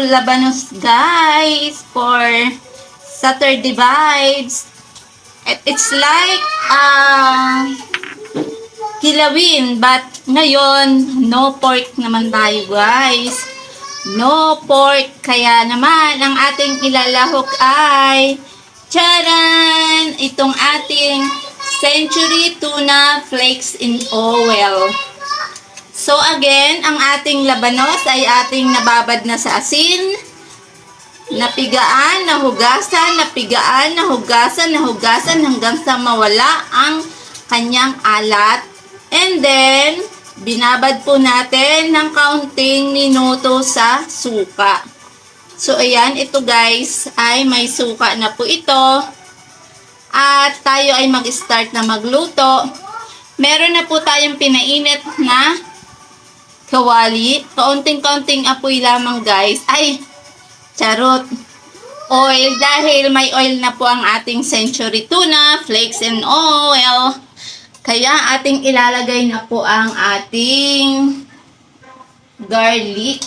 Labanos guys for Saturday vibes. It's like kilawin, but ngayon no pork naman tayo guys. No pork, kaya naman ang ating ilalahok ay charan! Itong ating Century Tuna Flakes in Oil. So again, ang ating labanos ay ating nababad na sa asin, napigaan, nahugasan, napigaan, nahugasan, nahugasan hanggang sa mawala ang kanyang alat. And then, binabad po natin ng kaunting minuto sa suka. So ayan, ito guys ay may suka na po ito. At tayo ay mag-start na magluto. Meron na po tayong pinainit na kawali. Kaunting-kaunting apoy lamang guys. Ay, charot. Oil, dahil may oil na po ang ating Century Tuna, Flakes and Oil. Kaya ating ilalagay na po ang ating garlic.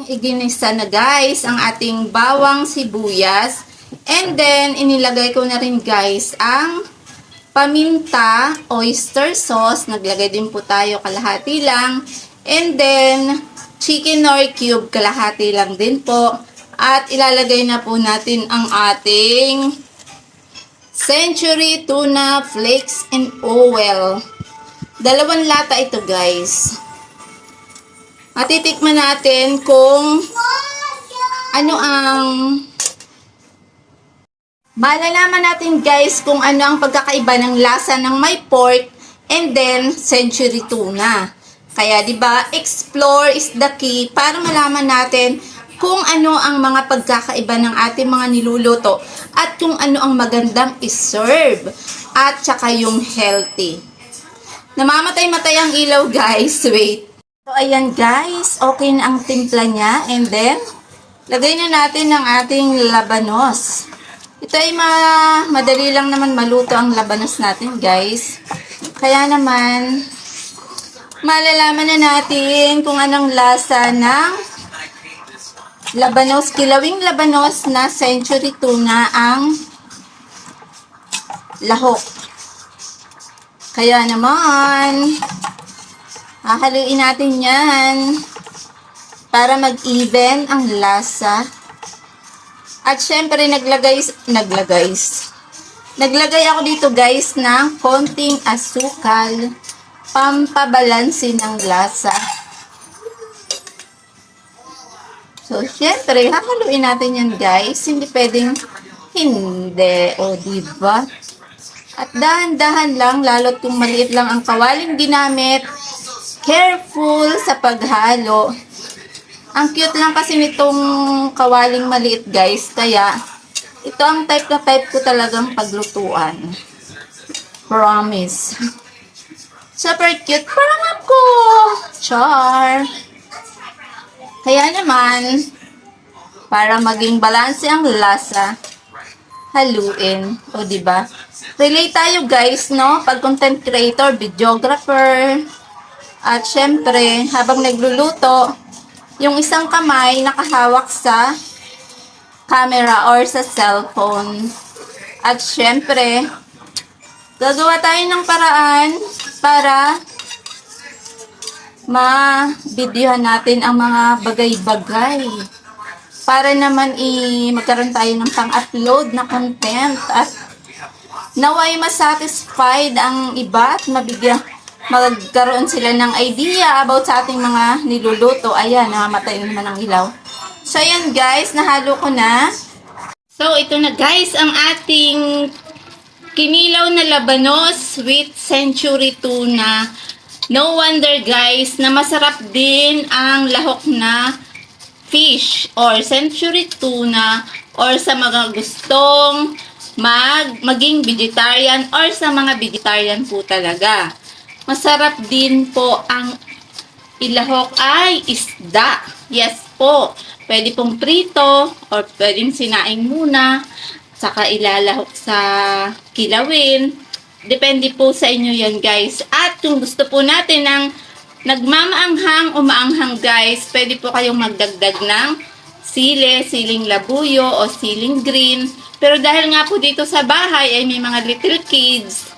Iginisa na guys ang ating bawang sibuyas. And then, inilagay ko na rin guys ang paminta, oyster sauce, naglagay din po tayo kalahati lang. And then, chicken nor cube, kalahati lang din po. At ilalagay na po natin ang ating Century Tuna Flakes and Oil. 2 lata ito guys. Matitikman natin kung ano ang malalaman natin guys kung ano ang pagkakaiba ng lasa ng may pork and then Century Tuna. Kaya 'di ba, explore is the key para malaman natin kung ano ang mga pagkakaiba ng ating mga niluluto at kung ano ang magandang iserve at saka yung healthy. Namamatay-matay ang ilaw guys, wait. So ayan guys, okay na ang timpla niya and then lagay na natin ang ating labanos. Ito ay madali lang naman maluto ang labanos natin guys. Kaya naman malalaman na natin kung anong lasa ng labanos, kilawing labanos na Century Tuna ang lahok. Kaya naman hahaluin natin yan para mag-even ang lasa. At syempre naglagay ako dito guys ng konting asukal, pampabalansin ng lasa. So syempre hahaluin natin yan guys, hindi pwedeng hindi, o diba? At dahan-dahan lang, lalo't kung maliit lang ang kawaling ginamit. Careful sa paghalo. Ang cute lang kasi nitong kawaling maliit guys. Kaya, ito ang type na type ko talagang paglutuan. Promise. Super cute. Parang ako. Char. Kaya naman, para maging balanse ang lasa, haluin. O diba? Relate tayo guys, no? Pag content creator, videographer. At syempre, habang nagluluto, yung isang kamay nakahawak sa camera or sa cellphone. At syempre, gagawa tayo ng paraan para ma-videohan natin ang mga bagay-bagay. Para naman magkaroon tayo ng pang-upload na content. At naway masatisfied ang iba at magkaroon sila ng idea about sa ating mga niluluto. Ayan, namamatay na naman ang ilaw. So, ayan guys, nahalo ko na. So, ito na guys, ang ating kinilaw na labanos with Century Tuna. No wonder guys, na masarap din ang lahok na fish or Century Tuna or sa mga gustong maging vegetarian or sa mga vegetarian po talaga. Masarap din po ang ilahok ay isda. Yes po. Pwede pong prito or pwedeng sinaing muna. Saka ilalahok sa kilawin. Depende po sa inyo yan guys. At kung gusto po natin ng nagmamaanghang, umaanghang guys, pwede po kayong magdagdag ng siling labuyo o siling green. Pero dahil nga po dito sa bahay ay may mga little kids,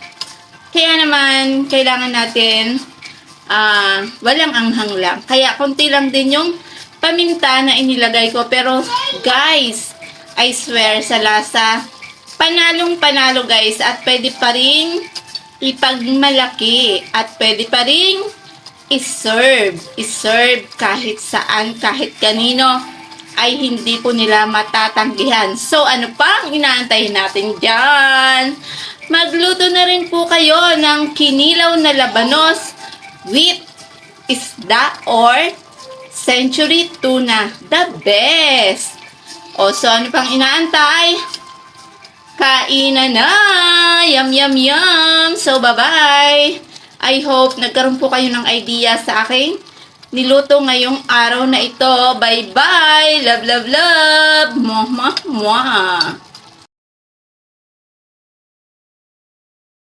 kaya naman kailangan natin walang anghang lang. Kaya konti lang din yung paminta na inilagay ko. Pero guys, I swear sa lasa, panalong panalo guys. At pwede pa rin ipagmalaki. At pwede pa rin iserve. Iserve kahit saan, kahit kanino, ay hindi po nila matatanggihan. So ano pang inaantay natin dyan? Magluto na rin po kayo ng kinilaw na labanos with isda or century tuna. The best! O, so ano pang inaantay? Kainan na! Yum, yum, yum! So, bye-bye! I hope nagkaroon po kayo ng idea sa aking niluto ngayong araw na ito. Bye-bye! Love, love, love! Mwah, mwah, mwah!